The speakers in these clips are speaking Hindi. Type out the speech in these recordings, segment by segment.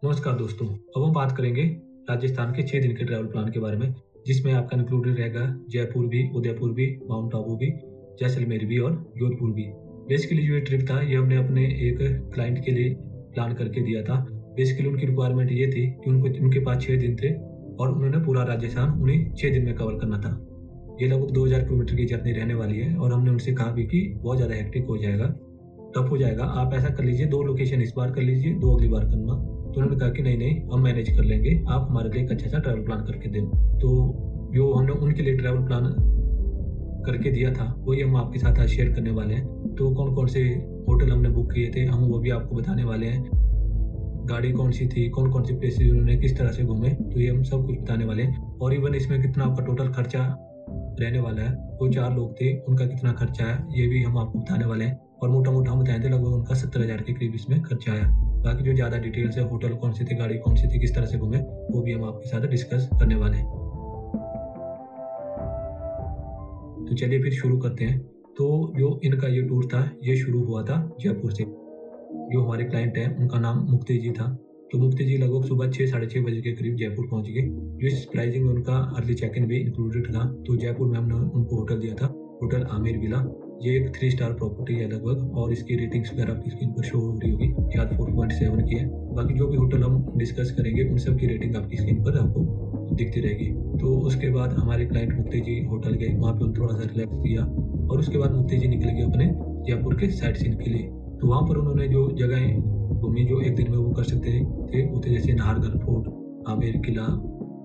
नमस्कार दोस्तों। अब हम बात करेंगे राजस्थान के 6 दिन के ट्रैवल प्लान के बारे में, जिसमें आपका इंक्लूडेड रहेगा जयपुर भी, उदयपुर भी, माउंट आबू भी, जैसलमेर भी और जोधपुर भी। बेसिकली जो ये ट्रिप था ये हमने अपने एक क्लाइंट के लिए प्लान करके दिया था। बेसिकली उनकी रिक्वायरमेंट ये थी कि उनके पास 6 दिन थे और उन्होंने पूरा राजस्थान उन्हीं 6 दिन में कवर करना था। ये लगभग 2000 किलोमीटर की जर्नी रहने वाली है और हमने उनसे कहा भी कि बहुत ज़्यादा हेक्टिक हो जाएगा, टफ हो जाएगा। आप ऐसा कर लीजिए, 2 लोकेशन इस बार कर लीजिए, 2 अगली बार करना। तो उन्होंने कहा कि नहीं हम मैनेज कर लेंगे, आप हमारे लिए एक अच्छा सा ट्रैवल प्लान करके दें। तो जो हमने उनके लिए ट्रैवल प्लान करके दिया था वही हम आपके साथ आज शेयर करने वाले हैं। तो कौन कौन से होटल हमने बुक किए थे हम वो भी आपको बताने वाले हैं। गाड़ी कौन सी थी, कौन कौन सी प्लेसेस उन्होंने किस तरह से घूमे, तो ये हम सब कुछ बताने वाले हैं। और इवन इसमें कितना आपका टोटल खर्चा रहने वाला है, वो 4 लोग थे उनका कितना खर्चा है ये भी हम आपको बताने वाले हैं। और मोटा मोटा हम बताए थे लगभग उनका 70,000 के करीब इसमें खर्चा आया। बाकी जो ज़्यादा डिटेल्स है, होटल कौन से थे, गाड़ी कौन सी थी, किस तरह से घूमे, वो भी हम आपके साथ डिस्कस करने वाले हैं। तो चलिए फिर शुरू करते हैं। तो जो इनका ये टूर था ये शुरू हुआ था जयपुर से। जो हमारे क्लाइंट हैं उनका नाम मुक्ति जी था। तो मुक्ति जी लगभग सुबह 6 साढ़े 6 बजे के करीब जयपुर पहुंच गए। जो इस प्राइसिंग में उनका अर्ली चेक इन भी इंक्लूडेड था। तो जयपुर में हमने उनको होटल दिया था, होटल आमिर विला। ये एक 3 स्टार प्रॉपर्टी है लगभग, और इसकी रेटिंग्स वगैरह आपकी स्क्रीन पर शो हो रही होगी, शायद 4.7 की है। बाकी जो भी होटल हम डिस्कस करेंगे उन सब की रेटिंग आपकी स्क्रीन पर आपको दिखती रहेगी। तो उसके बाद हमारे क्लाइंट मुक्ति जी होटल गए, वहाँ पे उन्होंने थोड़ा सा रिलैक्स किया और उसके बाद मुक्ति जी निकल गए अपने जयपुर के साइट सीन के लिए। तो वहाँ पर उन्होंने जो जगहें घूमी जो एक दिन में वो कर सकते थे वो थे जैसे नाहरगढ़ फोर्ट, आमेर किला,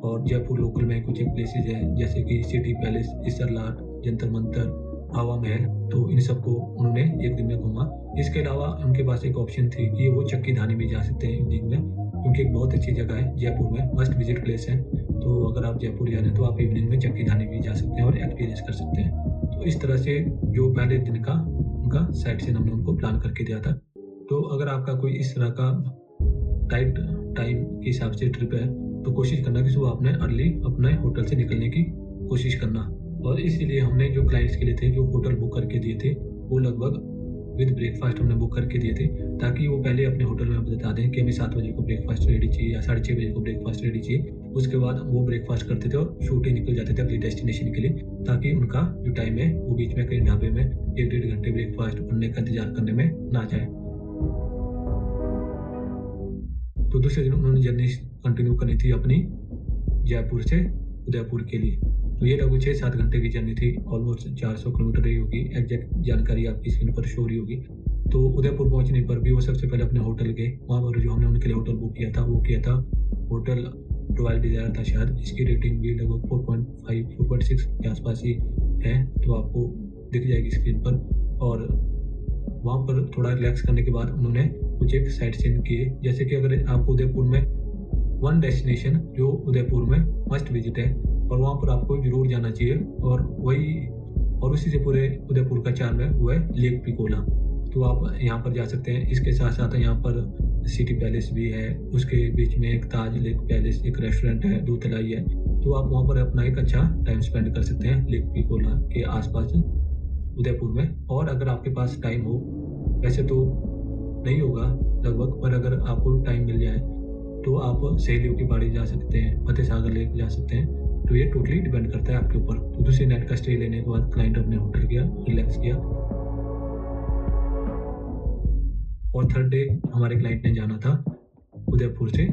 और जयपुर लोकल में कुछ एक प्लेसेस है जैसे कि सिटी पैलेस, इसरलाट, जंतर मंतर, हवा महल। तो इन सबको उन्होंने एक दिन में घूमा। इसके अलावा उनके पास एक ऑप्शन थी कि वो चक्की धानी भी जा सकते हैं इवनिंग में, क्योंकि एक बहुत अच्छी जगह है जयपुर में, मस्ट विजिट प्लेस है। तो अगर आप जयपुर जा रहे हैं तो आप इवनिंग में चक्की धानी भी जा सकते हैं और एक्सपीरियंस कर सकते हैं। तो इस तरह से जो पहले दिन का उनका साइट सीन हमने उनको प्लान करके दिया था। तो अगर आपका कोई इस तरह का टाइट टाइम के हिसाब से ट्रिप है तो कोशिश करना कि सुबह आपने अर्ली अपने होटल से निकलने की कोशिश करना। और इसीलिए हमने जो क्लाइंट्स के लिए थे जो होटल बुक करके दिए थे वो लगभग विद ब्रेकफास्ट हमने बुक करके दिए थे, ताकि वो पहले अपने होटल में बता दें कि हमें 7 बजे को ब्रेकफास्ट रेडी चाहिए या 6:30 बजे को ब्रेकफास्ट रेडी चाहिए। उसके बाद वो ब्रेकफास्ट करते थे और शूट ही निकल जाते थे अगली डेस्टिनेशन के लिए, ताकि उनका जो टाइम है वो बीच में कहीं ढाबे में 1-1.5 घंटे ब्रेकफास्ट बनने का इंतजार करने में ना जाए। तो दूसरे दिन उन्होंने जर्नी कंटिन्यू करनी थी अपनी जयपुर से उदयपुर के लिए। तो ये लगभग 6-7 घंटे की जर्नी थी, ऑलमोस्ट 400 किलोमीटर रही होगी, एग्जैक्ट जानकारी आपकी स्क्रीन पर शो रही होगी। तो उदयपुर पहुंचने पर भी वो सबसे पहले अपने होटल गए। वहाँ पर जो हमने उनके लिए होटल बुक किया था वो किया था होटल रॉयल डिजायर था शायद। इसकी रेटिंग भी लगभग 4.5 4.6 के आसपास ही है, तो आपको दिख जाएगी स्क्रीन पर। और वहाँ पर थोड़ा रिलैक्स करने के बाद उन्होंने कुछ एक साइट सीन किए, जैसे कि अगर आपको उदयपुर में वन डेस्टिनेशन जो उदयपुर में मस्ट विजिट है और वहाँ पर आपको जरूर जाना चाहिए, और उसी से पूरे उदयपुर का चार्म है वो है लेक पिकोला। तो आप यहाँ पर जा सकते हैं। इसके साथ साथ यहाँ पर सिटी पैलेस भी है, उसके बीच में एक ताज लेक पैलेस, एक रेस्टोरेंट है, दूधलाई है। तो आप वहाँ पर अपना एक अच्छा टाइम स्पेंड कर सकते हैं लेक पिकोला के आसपास उदयपुर में। और अगर आपके पास टाइम हो, वैसे तो नहीं होगा लगभग, पर अगर आपको टाइम मिल जाए तो आप सहेलियों की पहाड़ी जा सकते हैं, फतेह सागर लेक जा सकते हैं। तो ये टोटली डिपेंड करता है आपके ऊपर। तो दूसरी नाइट का स्टे लेने के बाद क्लाइंट अपने होटल गया, रिलैक्स किया, और थर्ड डे हमारे क्लाइंट ने जाना था उदयपुर से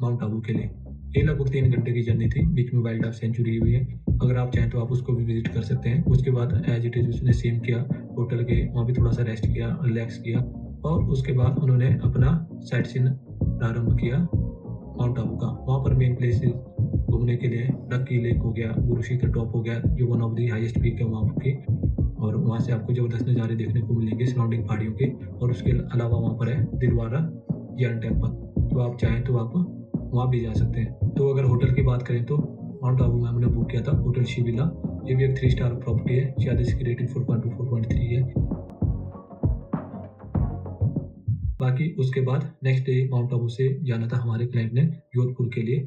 माउंट आबू के लिए। ये लगभग 3 घंटे की जर्नी थी, बीच में वाइल्ड लाइफ सेंचुरी हुई है, अगर आप चाहें तो आप उसको भी विजिट कर सकते हैं। उसके बाद एज इट इज उसने सेम किया, होटल गए, वहाँ भी थोड़ा सा रेस्ट किया, रिलैक्स किया, और उसके बाद उन्होंने अपना साइट सीन प्रारंभ किया माउंट आबू का। वहाँ पर मेन प्लेसेस घूमने के लिए डक्की लेक हो गया, गुरु शिखर टॉप हो गया जो one of the highest peak है वहाँ की, और वहाँ से आपको ज़बरदस्त नज़ारे देखने को मिलेंगे सराउंडिंग पहाड़ियों के। और उसके अलावा वहाँ पर है दिलवारा जैन टेम्पल, तो आप चाहें तो आप वहाँ भी जा सकते हैं। तो अगर होटल की बात करें तो माउंट आबू में हमने बुक किया था होटल शिविला। ये भी एक 3 स्टार प्रॉपर्टी है, शायद इसकी रेटिंग 4.2 4.3 है। बाकी उसके बाद नेक्स्ट डे माउंट आबू से जाना था हमारे क्लाइंट ने जोधपुर के लिए।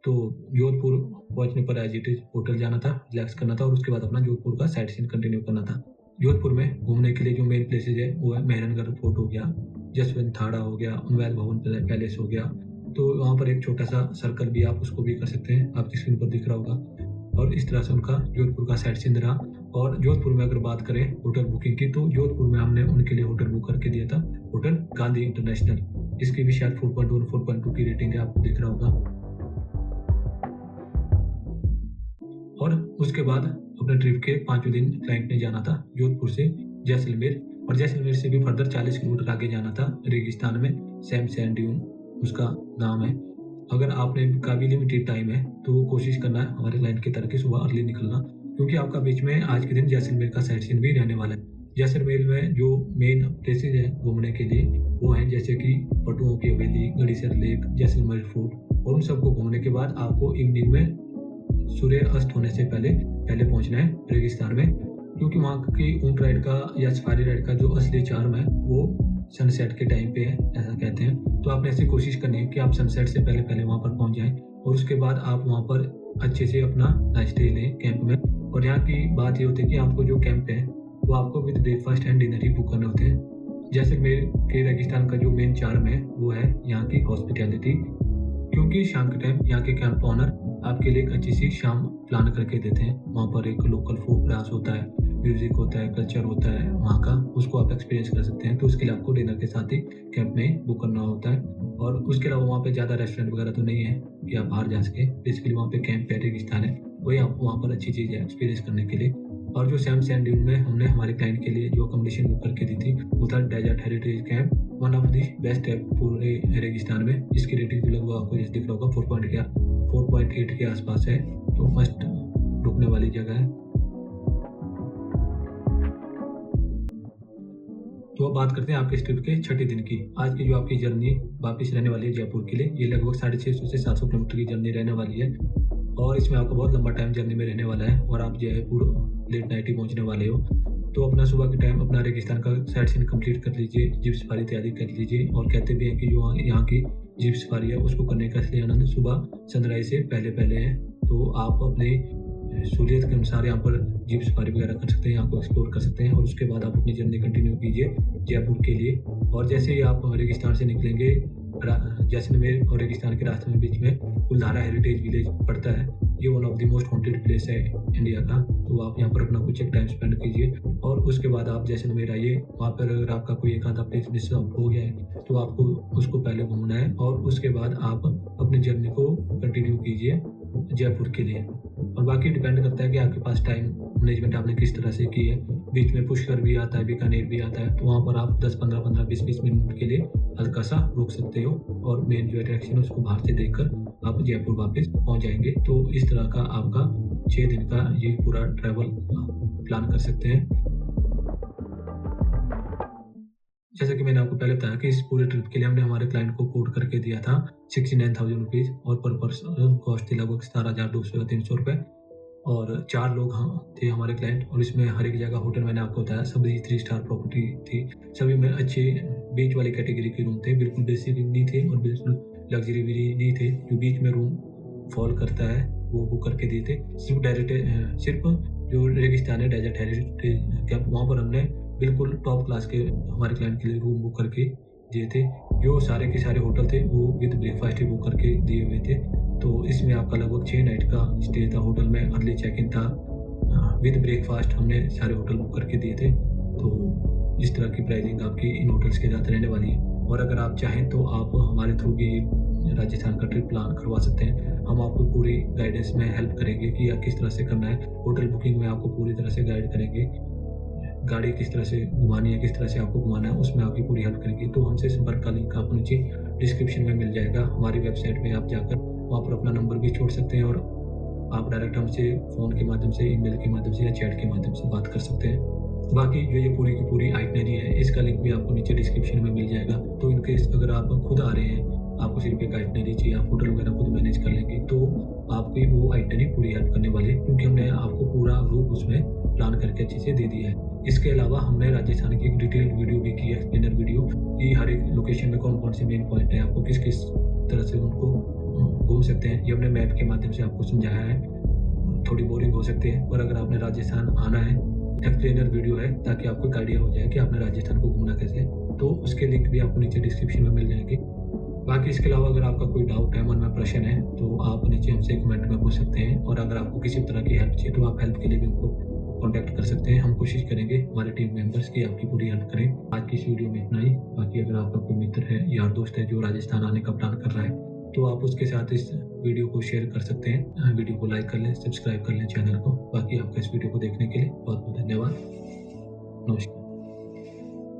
तो जोधपुर पहुंचने पर एज इट इज होटल जाना था, रिलैक्स करना था, और उसके बाद अपना जोधपुर का साइट सीन कंटिन्यू करना था। जोधपुर में घूमने के लिए जो मेन प्लेसेज है वो है मेहरानगढ़ फोर्ट हो गया, जसवंत थाड़ा हो गया, उनवैल भवन पैलेस हो गया, तो वहाँ पर एक छोटा-सा सर्कल भी आप उसको भी कर सकते हैं, आपकी स्क्रीन पर दिख रहा होगा। और इस तरह से उनका जोधपुर का साइट सीन रहा। और जोधपुर में अगर बात करें होटल बुकिंग की, तो जोधपुर में हमने उनके लिए होटल बुक करके दिया था, होटल गांधी इंटरनेशनल। इसकी भी शायद 4.1 और 4.2 की रेटिंग है, आपको दिख रहा होगा। और उसके बाद अपने ट्रिप के 5वें दिन क्लाइंट ने जाना था जोधपुर से जैसलमेर, और जैसलमेर से भी फर्दर 40 किलोमीटर आगे जाना था रेगिस्तान में, सैम सैंड ड्यून उसका नाम है। अगर आपने का भी लिमिटेड टाइम है तो कोशिश करना है हमारे क्लाइंट की तरह की सुबह अर्ली निकलना, क्योंकि आपका बीच में आज के दिन जैसलमेर का साइट सीन भी रहने वाला है। जैसलमेर में जो मेन प्लेसेज है घूमने के लिए वो हैं जैसे कि पटुओं की हवेली, गड़ीसर लेक, जैसलमेर फोर्ट, और उन सबको घूमने के बाद आपको इवनिंग में सूर्य अस्त होने से पहले पहुंचना है रेगिस्तान में, क्योंकि वहाँ की ऊंट राइड का या सफारी राइड का जो असली चार्म है वो सनसेट के टाइम पे है, ऐसा कहते हैं। तो आपने ऐसी कोशिश करनी है कि आप सनसेट से पहले वहाँ पर पहुँच जाएं, और उसके बाद आप वहाँ पर अच्छे से अपना नाइट स्टे लें कैंप में। और यहाँ की बात ये होती है कि आपको जो कैंप है वो आपको with breakfast and dinner he book करने होते हैं। जैसलमेर के रेगिस्तान का जो मेन चार्म है वो है यहाँ की हॉस्पिटैलिटी, क्योंकि शाम के टाइम यहाँ के कैंप ऑनर आपके लिए एक अच्छी सी शाम प्लान करके देते हैं। वहाँ पर एक लोकल फोक डांस होता है, म्यूजिक होता है, कल्चर होता है वहाँ का, उसको आप एक्सपीरियंस कर सकते हैं। तो उसके लिए आपको डिनर के साथ ही कैंप में बुक करना होता है। और उसके अलावा वहाँ पे ज़्यादा रेस्टोरेंट वगैरह तो नहीं है कि आप बाहर जा सके। बेसिकली वहाँ पे कैंप है, रेगिस्तान है, वही आप वहाँ पर अच्छी चीज़ है एक्सपीरियंस करने के लिए। और जो सैम सैंड ड्यून में हमने हमारे क्लाइंट के लिए जो अकोमोडेशन बुक करके दी थी वो था desert heritage camp, one of the best है पूरे रेगिस्तान में। इसकी रेटिंग जो लगभग आपको जैसे दिख रहा होगा 4.8 के आसपास है, तो मस्ट रुकने वाली जगह है। तो अब बात करते हैं आपके इस ट्रिप के 6 दिन की। आज की जो आपकी जर्नी वापस रहने वाली है जयपुर के लिए, ये लगभग 650 से 700 किलोमीटर की जर्नी रहने वाली है, और इसमें आपको बहुत लंबा टाइम जर्नी में रहने वाला है, और आप जयपुर लेट नाइट ही पहुंचने वाले हो। तो अपना सुबह के टाइम अपना रेगिस्तान का साइट सीन कंप्लीट कर लीजिए, जीप सफारी तैयारी कर लीजिए। और कहते भी हैं कि जो यहाँ की जीप सफारी है उसको करने का असली आनंद सुबह सनराइज से पहले है। तो आप अपने सहूलियत के अनुसार यहाँ पर जीप सफारी वगैरह कर सकते हैं, यहाँ को एक्सप्लोर कर सकते हैं, और उसके बाद आप अपनी जर्नी कंटिन्यू कीजिए जयपुर के लिए। और जैसे ही आप रेगिस्तान से निकलेंगे, जैसलमेर और रेगिस्तान के रास्ते में बीच में कुलधारा हेरिटेज विलेज पड़ता है। ये one of the most haunted place है इंडिया का, तो आप यहाँ पर अपना कुछ एक टाइम स्पेंड कीजिए। और उसके बाद आप जैसलमेर आइए, वहाँ पर अगर आपका कोई एक आधा प्लेस मिस हो गया है तो आपको उसको पहले घूमना है, और उसके बाद आप अपनी जर्नी को कंटिन्यू कीजिए जयपुर के लिए। और बाकी डिपेंड करता है कि आपके पास टाइम मैनेजमेंट आपने किस तरह से की है। बीच में पुष्कर भी आता है, बीकानेर भी आता है, तो वहाँ पर आप 10-15, 20 मिनट के लिए हल्का सा रुक सकते हो, और मेन जो अट्रैक्शन है उसको बाहर से देखकर आप जयपुर वापस पहुँच जाएंगे। तो इस तरह का आपका 6 दिन का ये पूरा ट्रैवल प्लान कर सकते हैं। जैसा कि मैंने आपको पहले बताया कि इस पूरे ट्रिप के लिए हमने हमारे क्लाइंट को कोट करके दिया था 69,000 रुपीज़, और पर पर्सन कॉस्ट थी लगभग 17,200 या 300 रुपये। और 4 लोग थे हमारे क्लाइंट, और इसमें हर एक जगह होटल मैंने आपको बताया सभी 3 स्टार प्रॉपर्टी थी, सभी में अच्छे बीच वाली कैटेगरी के रूम थे, बिल्कुल बेसिक नहीं थे और बिल्कुल लग्जरी भी नहीं थे। जो बीच में रूम फॉल करता है वो बुक करके दिए थे। सिर्फ जो रेगिस्तान है डेजर्ट हेरिटेज कैंप, वहाँ पर हमने बिल्कुल टॉप क्लास के हमारे क्लाइंट के लिए रूम बुक करके दिए थे। जो सारे के सारे होटल थे वो विद ब्रेकफास्ट ही बुक करके दिए हुए थे। तो इसमें आपका लगभग 6 नाइट का स्टे था होटल में, अर्ली चेक इन था, विद ब्रेकफास्ट हमने सारे होटल बुक करके दिए थे। तो इस तरह की प्राइसिंग आपकी इन होटल्स के साथ रहने वाली है। और अगर आप चाहें तो आप हमारे थ्रू भी राजस्थान का ट्रिप प्लान करवा सकते हैं। हम आपको पूरी गाइडेंस में हेल्प करेंगे कि आप किस तरह से करना है। होटल बुकिंग में आपको पूरी तरह से गाइड करेंगे, गाड़ी किस तरह से घुमानी है, किस तरह से आपको घुमाना है, उसमें आपकी पूरी हेल्प करेंगे। तो हमसे संपर्क का लिंक आपको नीचे डिस्क्रिप्शन में मिल जाएगा। हमारी वेबसाइट में आप जाकर वहाँ पर अपना नंबर भी छोड़ सकते हैं, और आप डायरेक्ट हमसे फ़ोन के माध्यम से, ईमेल के माध्यम से या चैट के माध्यम से बात कर सकते हैं। बाकी जो ये पूरी की पूरी आइटनरी है इसका लिंक भी आपको नीचे डिस्क्रिप्शन में मिल जाएगा। तो इनकेस अगर आप खुद आ रहे हैं, आपको सिर्फ एक आइटनरी चाहिए, आप होटल वगैरह खुद मैनेज कर लेंगे, तो आपकी वो आइटनरी पूरी हेल्प करने वाली है, क्योंकि हमने आपको पूरा रूट उसमें प्लान करके अच्छे से दे दिया है। इसके अलावा हमने राजस्थान की एक डिटेल्ड वीडियो भी की है, एक्सप्लेनर वीडियो, कि हर एक लोकेशन में कौन कौन से मेन पॉइंट है, आपको किस किस तरह से उनको घूम सकते हैं, ये हमने मैप के माध्यम से आपको समझाया है। थोड़ी बोरिंग हो सकती है, पर अगर आपने राजस्थान आना है, एक्सप्लेनर वीडियो है ताकि आपको एक आइडिया हो जाए कि आपने राजस्थान को घूमना कैसे है। तो उसके लिंक भी आपको नीचे डिस्क्रिप्शन में मिल जाएंगे। बाकी इसके अलावा अगर आपका कोई डाउट है, मन में प्रश्न है, तो आप नीचे हमसे कमेंट में पूछ सकते हैं। और अगर आपको किसी तरह की हेल्प चाहिए तो आप हेल्प के लिए भी हमको कॉन्टैक्ट कर सकते हैं। हम कोशिश करेंगे हमारे टीम मेंबर्स की आपकी पूरी हेल्प करें। आज की इस वीडियो में इतना ही। बाकी अगर आपका कोई मित्र है, यार दोस्त है जो राजस्थान आने का प्लान कर रहा है, तो आप उसके साथ इस वीडियो को शेयर कर सकते हैं। वीडियो को लाइक कर लें, सब्सक्राइब कर लें चैनल को। बाकी आपका इस वीडियो को देखने के लिए बहुत बहुत धन्यवाद। नमस्कार।